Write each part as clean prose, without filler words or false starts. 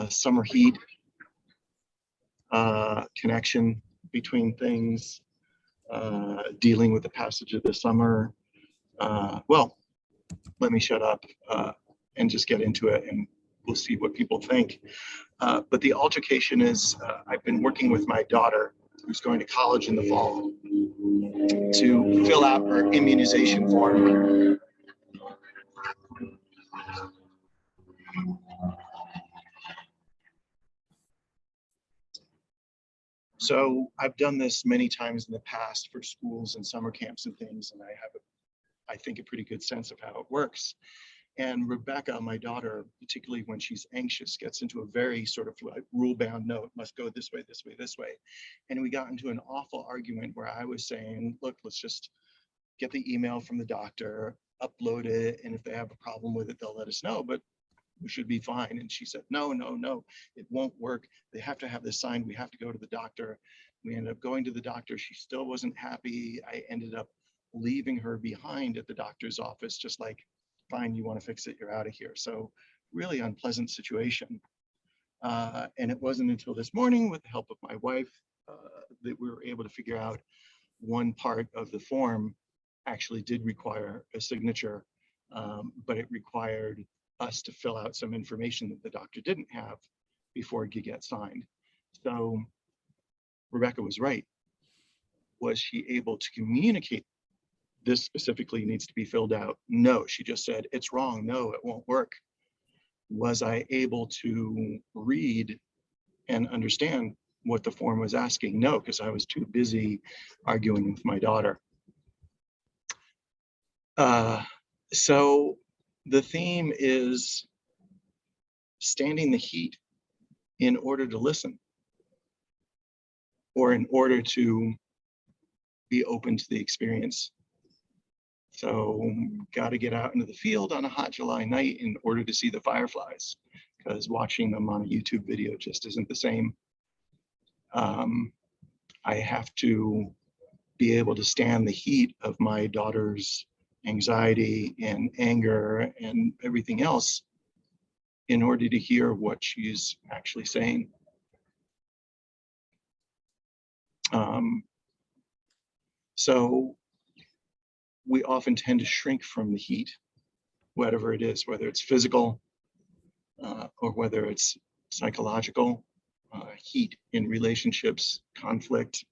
summer heat, connection between things, dealing with the passage of the summer. Well, let me shut up and just get into it, and we'll see what people think. But the altercation is, I've been working with my daughter, who's going to college in the fall, to fill out her immunization form. So I've done this many times in the past for schools and summer camps and things, and I have, I think, a pretty good sense of how it works. And Rebecca, my daughter, particularly when she's anxious, gets into a very sort of like rule-bound note, must go this way, this way, this way. And we got into an awful argument where I was saying, look, let's just get the email from the doctor, upload it, and if they have a problem with it, they'll let us know, but we should be fine. And she said, no, no, no, it won't work. They have to have this signed. We have to go to the doctor. We ended up going to the doctor. She still wasn't happy. I ended up leaving her behind at the doctor's office, just like, fine, you want to fix it, you're out of here. So really unpleasant situation. And it wasn't until this morning, with the help of my wife, that we were able to figure out one part of the form actually did require a signature, but it required us to fill out some information that the doctor didn't have before it could get signed. So Rebecca was right. Was she able to communicate this specifically needs to be filled out? No, she just said, it's wrong. No, it won't work. Was I able to read and understand what the form was asking? No, because I was too busy arguing with my daughter. So the theme is standing the heat in order to listen, or in order to be open to the experience. So got to get out into the field on a hot July night in order to see the fireflies, because watching them on a YouTube video just isn't the same. I have to be able to stand the heat of my daughter's anxiety and anger and everything else in order to hear what she's actually saying. So we often tend to shrink from the heat, whatever it is, whether it's physical or whether it's psychological, heat in relationships, conflict.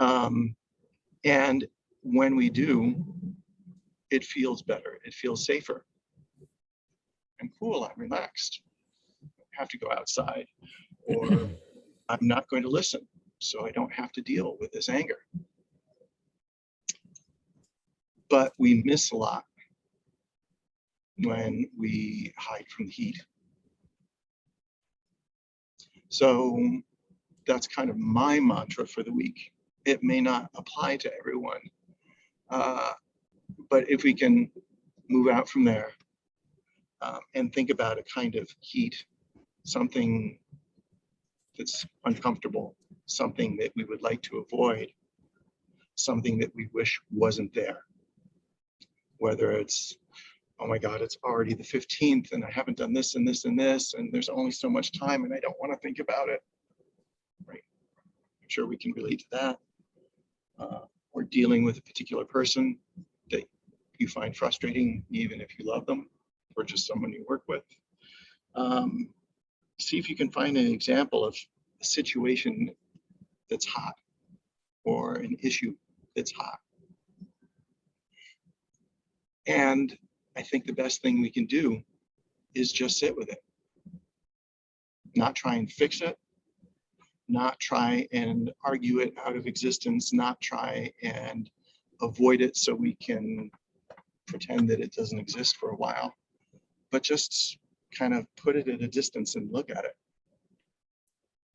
And when we do, it feels better, it feels safer. I'm cool, I'm relaxed. I have to go outside, or I'm not going to listen, so I don't have to deal with this anger. But we miss a lot when we hide from the heat. So that's kind of my mantra for the week. It may not apply to everyone, but if we can move out from there and think about a kind of heat, something that's uncomfortable, something that we would like to avoid, something that we wish wasn't there. Whether it's, oh my God, it's already the 15th and I haven't done this and this and this, and there's only so much time and I don't want to think about it. Right? I'm sure we can relate to that. Or dealing with a particular person that you find frustrating, even if you love them, or just someone you work with. See if you can find an example of a situation that's hot, or an issue that's hot. And I think the best thing we can do is just sit with it. Not try and fix it, not try and argue it out of existence, not try and avoid it so we can pretend that it doesn't exist for a while, but just kind of put it at a distance and look at it.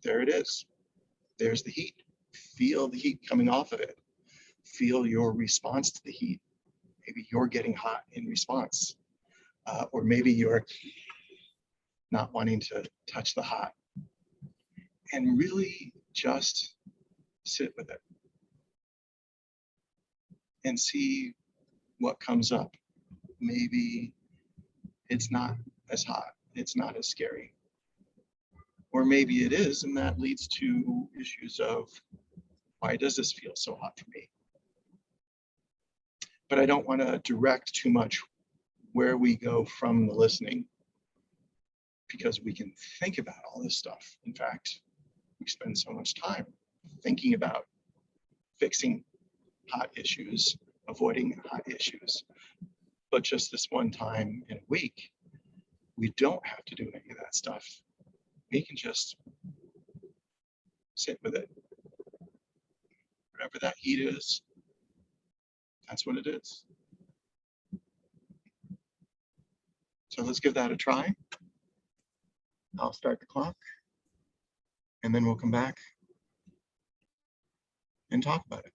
There it is. There's the heat. Feel the heat coming off of it. Feel your response to the heat. Maybe you're getting hot in response, or maybe you're not wanting to touch the hot. And really just sit with it and see what comes up. Maybe it's not as hot, it's not as scary. Or maybe it is, and that leads to issues of, why does this feel so hot for me? But I don't want to direct too much where we go from the listening, because we can think about all this stuff. In fact, we spend so much time thinking about fixing hot issues, avoiding hot issues. But just this one time in a week, we don't have to do any of that stuff. We can just sit with it. Whatever that heat is, that's what it is. So let's give that a try. I'll start the clock, and then we'll come back and talk about it.